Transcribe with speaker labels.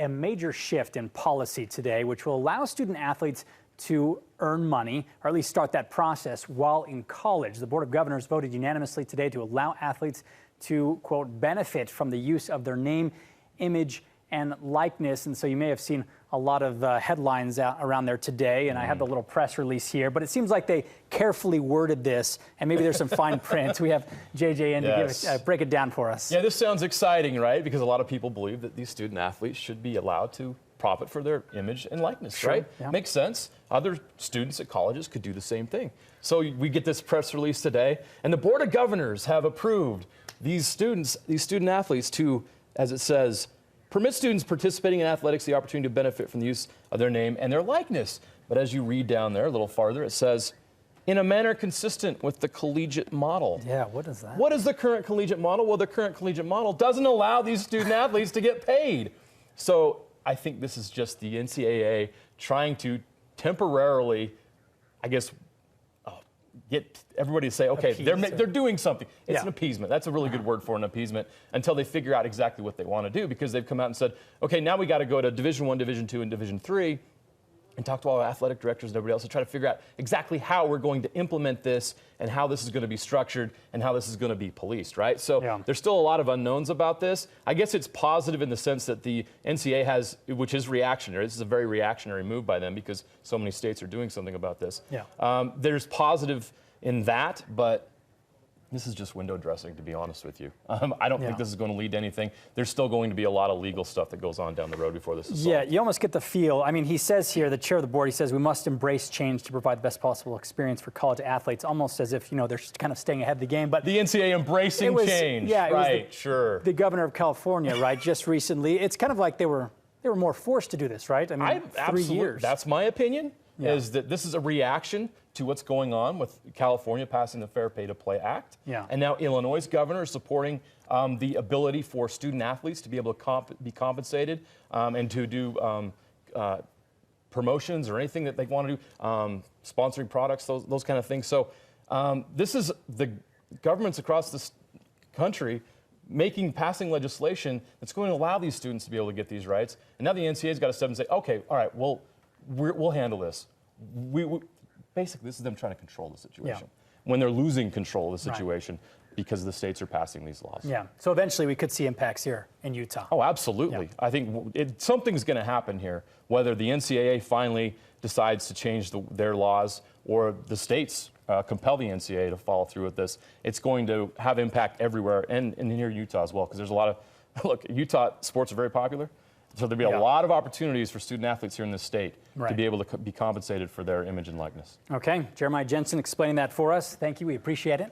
Speaker 1: a major shift in policy today, which will allow student athletes to earn money, or at least start that process while in college. The Board of Governors voted unanimously today to allow athletes to, quote, benefit from the use of their name, image, and likeness. And so you may have seen a lot of headlines out around there today, and I have the little press release here, but it seems like they carefully worded this, and maybe there's some fine print. We have JJ in to break it down for us.
Speaker 2: Yeah, this sounds exciting, right? Because a lot of people believe that these student athletes should be allowed to profit for their image and likeness, right? Yeah. Makes sense. Other students at colleges could do the same thing. So we get this press release today, and the Board of Governors have approved these student athletes to, as it says, permit students participating in athletics the opportunity to benefit from the use of their name and their likeness. But as you read down there a little farther, it says, in a manner consistent with the collegiate model.
Speaker 1: Yeah, what is that?
Speaker 2: What is the current collegiate model? Well, the current collegiate model doesn't allow these student athletes to get paid. So I think this is just the NCAA trying to temporarily, I guess, get everybody to say, okay, they're doing something. It's an appeasement. That's a really good word for an appeasement, until they figure out exactly what they want to do, because they've come out and said, okay, now we got to go to Division I, Division II, and Division III and talk to all our athletic directors and everybody else to try to figure out exactly how we're going to implement this and how this is going to be structured and how this is going to be policed, right? So there's still a lot of unknowns about this. I guess it's positive in the sense that the NCAA has, which is reactionary. This is a very reactionary move by them because so many states are doing something about this. There's positive in that, but this is just window dressing, to be honest with you. I don't think this is going to lead to anything. There's still going to be a lot of legal stuff that goes on down the road before this is solved.
Speaker 1: Yeah, you almost get the feel. I mean, he says here, the chair of the board, he says, we must embrace change to provide the best possible experience for college athletes, almost as if, you know, they're kind of staying ahead of the game. But
Speaker 2: the NCAA embracing change.
Speaker 1: Yeah,
Speaker 2: right, sure.
Speaker 1: The governor of California, right, just recently. It's kind of like they were more forced to do this, right? I mean, 3 years.
Speaker 2: That's my opinion, is that this is a reaction to what's going on with California passing the Fair Pay to Play Act. And now Illinois' governor is supporting the ability for student athletes to be able to be compensated and to do promotions or anything that they want to do, sponsoring products, those kind of things. So this is the governments across this country passing legislation that's going to allow these students to be able to get these rights. And now the NCAA's got to step and say, okay, all right, well, we'll handle this. Basically, this is them trying to control the situation when they're losing control of the situation because the states are passing these laws.
Speaker 1: Yeah, so eventually we could see impacts here in Utah.
Speaker 2: Oh, absolutely. I think something's going to happen here, whether the NCAA finally decides to change their laws or the states compel the NCAA to follow through with this. It's going to have impact everywhere, and here in Utah as well, because there's a lot of, look, Utah sports are very popular. So there'll be a lot of opportunities for student athletes here in this state to be able to be compensated for their image and likeness.
Speaker 1: Okay, Jeremiah Jensen explaining that for us. Thank you. We appreciate it.